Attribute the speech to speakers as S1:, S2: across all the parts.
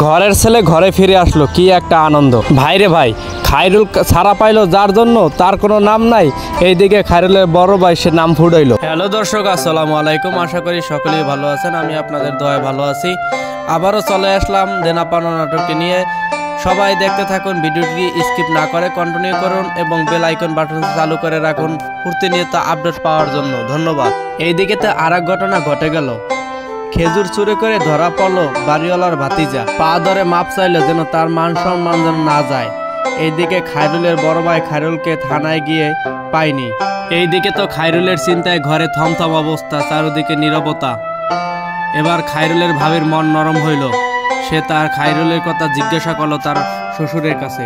S1: ঘরের ছেলে ঘরে ফিরে আসলো, কি একটা আনন্দ। ভাইরে ভাই, খায়রুল ছাড়া পাইলো যার জন্য তার কোনো নাম নাই, এইদিকে খায়রুলের বড় ভাই সে নাম ফুটাইলো। হ্যালো দর্শক, আসসালামু আলাইকুম। আশা করি সকলেই ভালো আছেন, আমি আপনাদের দয়ায় ভালো আছি। আবারও চলে আসলাম দেনা পাওনা নাটকটি নিয়ে। সবাই দেখতে থাকুন, ভিডিওটি স্কিপ না করে কন্টিনিউ করুন এবং বেল আইকন বাটন চালু করে রাখুন প্রতিনিয়ত আপডেট পাওয়ার জন্য। ধন্যবাদ। এইদিকে তো আর এক ঘটনা ঘটে গেল। খেজুর চুরি করে ধরা পড়লো বাড়িওয়ালার ভাতিজা, পা ধরে মাপ চাইলো যেন তার মান সম্মান যেন না যায়। এইদিকে খায়রুলের বড় ভাই খায়রুলকে থানায় গিয়ে পায়নি। এইদিকে তো খায়রুলের চিন্তায় ঘরে থমথম অবস্থা, চারদিকে নীরবতা। এবার খায়রুলের ভাবির মন নরম হইল। সে তার খায়রুলের কথা জিজ্ঞাসা করলো তার শ্বশুরের কাছে।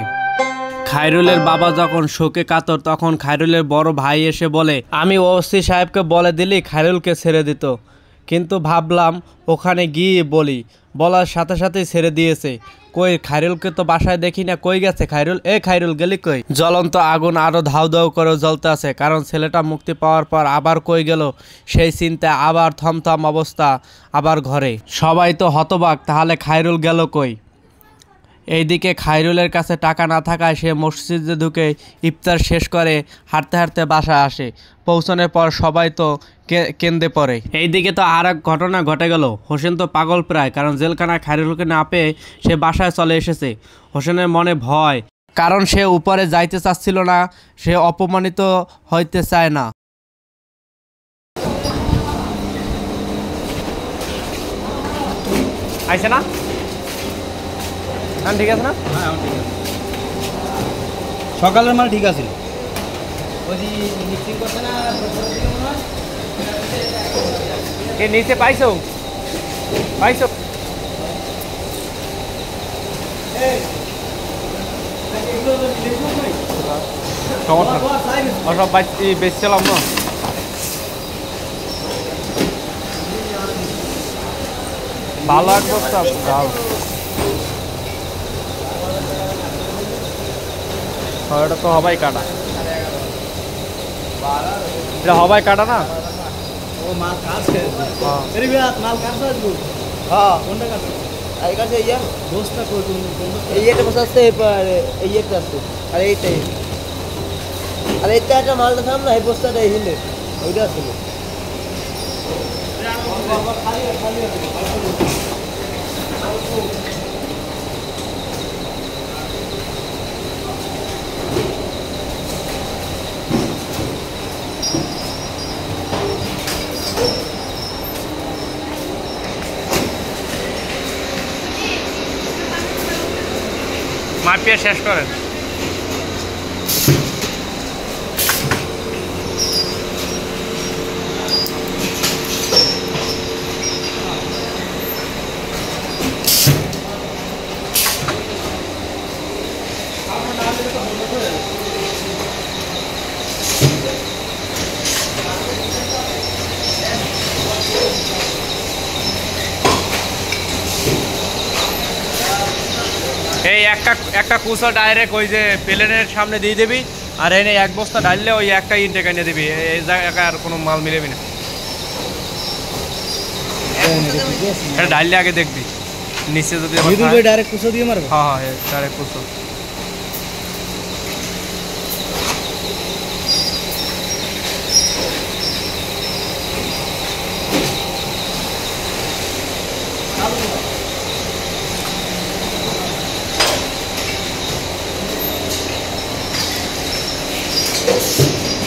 S1: খায়রুলের বাবা যখন শোকে কাতর, তখন খায়রুলের বড় ভাই এসে বলে, আমি ওসি সাহেবকে বলে দিলি খায়রুলকে ছেড়ে দিত, কিন্তু ভাবলাম ওখানে গিয়ে বলি, বলার সাথে সাথেই ছেড়ে দিয়েছে। কই খায়রুলকে তো বাসায় দেখি না, কই গেছে খায়রুল? খায়রুল গেলি কই? জ্বলন্ত আগুন আরো ধাউ ধাউ করে জ্বলতে আছে, কারণ ছেলেটা মুক্তি পাওয়ার পর আবার কই গেল সেই চিন্তা। আবার থমথম অবস্থা, আবার ঘরে সবাই তো হতবাক, তাহলে খায়রুল গেল কই? এইদিকে খায়রুলের কাছে টাকা না থাকায় সে মসজিদে ঢুকে ইফতার শেষ করে হাঁটতে হাঁটতে বাসায় আসে। পৌঁছানোর পর সবাই তো কেঁদে পড়ে। এইদিকে তো আর এক ঘটনা ঘটে গেল। হোসেন তো পাগল প্রায়, কারণ জেলখানায় খায়রুলকে না পেয়ে সে বাসায় চলে এসেছে। হোসেনের মনে ভয়, কারণ সে উপরে যাইতে চাচ্ছিল না, সে অপমানিত হইতে চায় না। আইছে না? ঠিক আছে না? হ্যাঁ ঠিক আছে।
S2: সকালের মানে ঠিক আছে।
S1: নিচে পাইছো পাইছো সব বেচছিলাম না। ভালো এক বস্তা ডাল, এটা তো হবাই কাটা, এটা হবাই কাটা না।
S2: মাল কাছে মাল কাছে আসবো। হ্যাঁ কোনটা কাছে? এই কাছে ইয়া বস্তা কই কোন এইটা বস্তা আছে, এইটা আছে আর এইটাই। আর এইটা একটা মালটা সামনে এই বস্তাটা হিলে ওইটা আছে।
S1: মাপিয়ে শেষ করেন। এই একটা কুচো ডাইরেক্ট ওই যে প্লেনের সামনে দিয়ে দিবি, আর এনে এক বস্তা ডাললে ওই একটা ইনটেক এনে দিবি। এই জায়গায় আর কোনো মাল মিলেবি না। এটা ডাললে আগে দেখবি নিচে যদি
S2: ডাইরেক্ট কুচো দিয়ে মারবে।
S1: হ্যাঁ হ্যাঁ ডাইরেক্ট কুচো।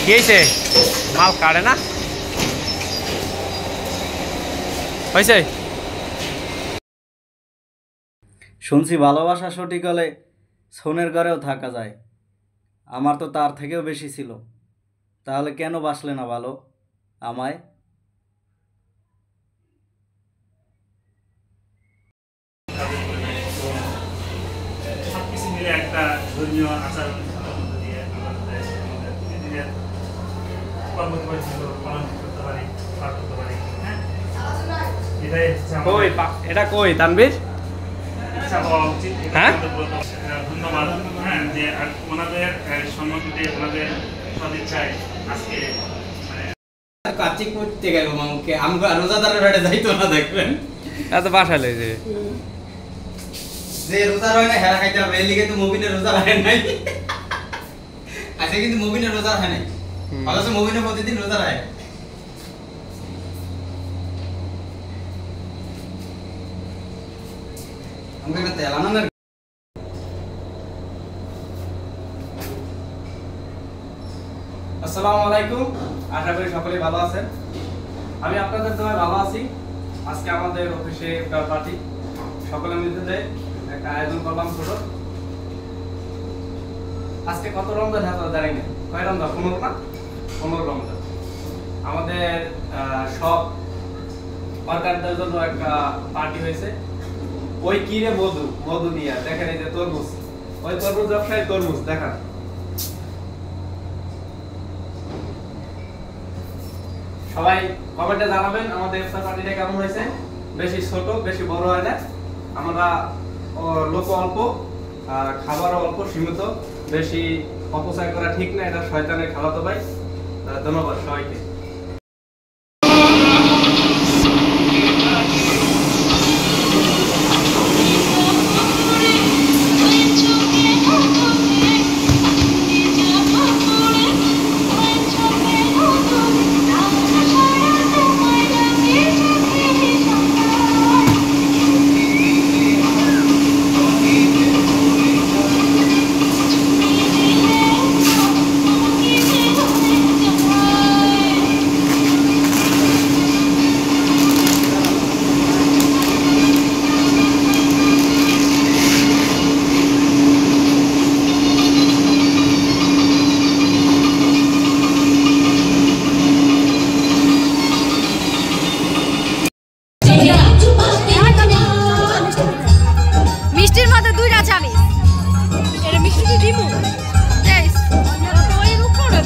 S1: কি হয়েছে? মাল কাটে না হয়েছে।
S3: শুনছি ভালোবাসা সঠিক হলে সোনের ঘরেও থাকা যায়। আমার তো তার থেকেও বেশি ছিল, তাহলে কেন বাসলে না ভালো আমায়?
S4: একটা ধর্মীয় আচার
S1: এটা কই তানবীর? হ্যাঁ
S4: ধন্যবাদ। হ্যাঁ যে ওনাদের সম্মতিতে ওনাদের সদিচ্ছায় আজকে
S2: কার্তিক করতে গেল মামুকে আমরা রোজাদারের বাড়ি যাইতো না, দেখবেন
S1: এত বাসা লই যে
S2: যে রোজা হয় না হেরা খাইতে হবে, এর লিগে তো মুবিনের রোজা হয় নাই। আজকে কিন্তু মুবিনের রোজা হয় নাই, অথচ মুবিনের প্রতিদিন রোজা রাখে। আমাকে একটা তেল আনো না।
S1: আসসালামু আলাইকুম, আশা করি সকলেই ভালো আছেন। আমি আপনাদের দোয়ায় ভালো আছি। আজকে আমাদের অফিসে ইফতার পার্টি, সকলে মিলে একটা আয়োজন করলাম ছোট। আজকে কত রমজান হাতে জানি না, কয় রমজান? 15 না? 15 রমজান। আমাদের সব ওয়ার্কারদের জন্য একটা পার্টি হয়েছে। ওই কিরে মধু নিয়ে দেখেন, এই যে তরমুজ, ওই তরমুজ ব্যবসায়ী তরমুজ দেখান। সবাই কমেন্টে জানাবেন আমাদের ইফতার পার্টিটা কেমন হয়েছে। বেশি ছোট বেশি বড় হয় না, আমরা লোক অল্প, খাবারও অল্প, সীমিত, বেশি অপচয় করা ঠিক না, এটা শয়তানের খাওয়াতে ভাই। ধন্যবাদ সবাইকে।
S5: মিষ্টির মধ্যে 2টা চামিচ, এটা মিষ্টি কি দিমু? यस তো এর উপরে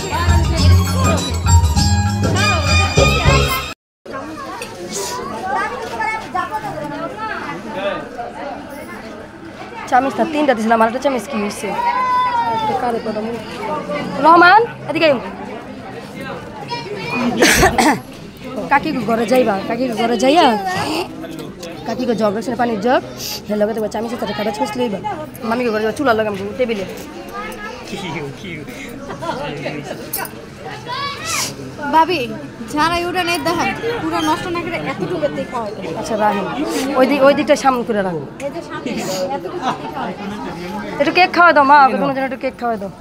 S6: চামিচটা 3টা দিছিলাম, আর একটা চামিচ কি হয়েছে? রহমান এদিকে কাকি ঘরে যাইবা, কাকি ঘরে যাইয়া কাকিকে জগ রাখছে পানির জগ, হের লগে তোমার চামিচের সাথে কাগজ খুঁজ লইবা। মামিকে ঘরে যাবা, চুলা লাগাম টেবিলে।
S5: ভাবি যারা ওটা নেই দেখেন পুরো নষ্ট না করে এতটুকুতে খাওয়া।
S6: আচ্ছা রাখেন, ওই দিকটা সামনে করে রাখুন।
S5: এই যে সামনে এতটুকু খাওয়া।
S6: একটু কেক খাওয়াই দাও মা, ওকে কোনো একটু কেক খাওয়াই দাও।